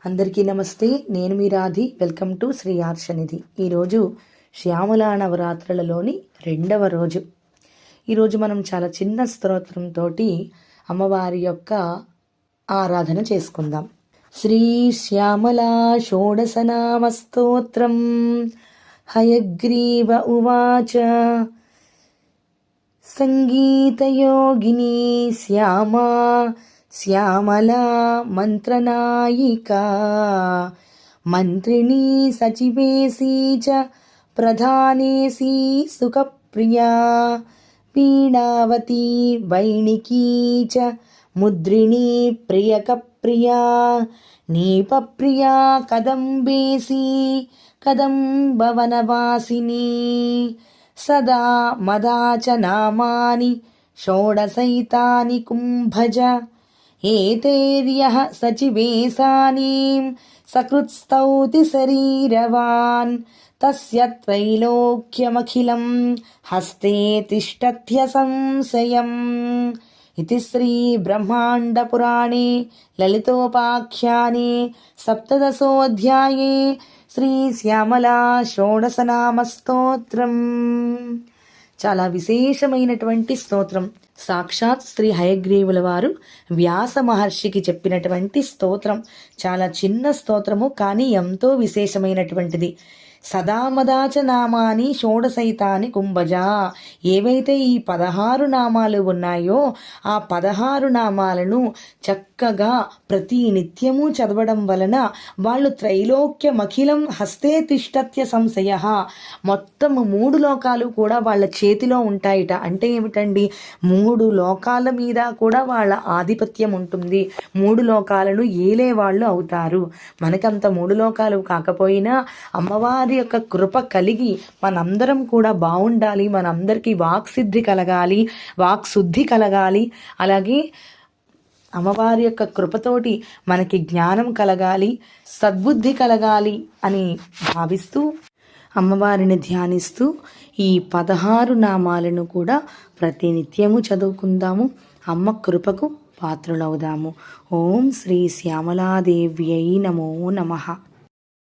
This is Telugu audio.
అందరికీ నమస్తే. నేను మీ రాధి. Welcome to Shri Arshanidhi. ఈరోజు శ్యామలా నవరాత్రులలోని 2వ రోజు. ఈరోజు మనం చాలా చిన్న స్తోత్రంతో అమ్మవారి యొక్క ఆరాధన చేసుకుందాం. శ్రీ శ్యామలా షోడశనామ స్తోత్రం. హయగ్రీవ ఉవాచ సంగీతయోగిని శ్యామా శ్యామలా మంత్రనాయికా మంత్రిణీ సచివేశీ చ ప్రధానేశీ సుఖప్రియా వీణావతీ వైణికీ చ ముద్రిణీ ప్రియకప్రియా నీపప్రియా కదంబేశీ కదంబవనవాసిని సదా మదాచ నామాని షోడశైతాని కుంభజ ఏతేర్యః సచివేశానీం సకృత్స్తౌతి శరీరవాన్ తస్య త్రైలోక్యమఖిలం హస్తే తిష్టత్య సంశయం. ఇది శ్రీ బ్రహ్మాండ పురాణే లలితోపాఖ్యానే సప్తదశోऽధ్యాయే శ్రీ శ్యామలా షోడశనామ స్తోత్రం. చాలా విశేషమైనటువంటి స్తోత్రం. సాక్షాత్ శ్రీ హయగ్రీవుల వారు వ్యాస మహర్షికి చెప్పినటువంటి స్తోత్రం. చాలా చిన్న స్తోత్రము, కానీ ఎంతో విశేషమైనటువంటిది. సదామదాచ నామాని షోడశైతాని కుంభజ. ఏవైతే ఈ 16 నామాలు ఉన్నాయో ఆ 16 నామాలను చక్కగా ప్రతి నిత్యము చదవడం వలన వాళ్ళు త్రైలోక్యమఖిలం హస్తే తిష్టత్య సంశయ. మొత్తం 3 లోకాలు కూడా వాళ్ళ చేతిలో ఉంటాయిట. అంటే ఏమిటండి, 3 లోకాల మీద కూడా వాళ్ళ ఆధిపత్యం ఉంటుంది. 3 లోకాలను ఏలే వాళ్ళు అవుతారు. మనకంత 3 లోకాలు కాకపోయినా అమ్మవారి యొక్క కృప కలిగి మనందరం కూడా బాగుండాలి. మనందరికీ వాక్సిద్ధి కలగాలి, వాక్శుద్ధి కలగాలి. అలాగే అమ్మవారి యొక్క కృపతోటి మనకి జ్ఞానం కలగాలి, సద్బుద్ధి కలగాలి అని భావిస్తూ అమ్మవారిని ధ్యానిస్తూ ఈ 16 నామాలను కూడా ప్రతినిత్యము చదువుకుందాము. అమ్మ కృపకు పాత్రులవుదాము. ఓం శ్రీ శ్యామలాదేవ్యై నమో నమః.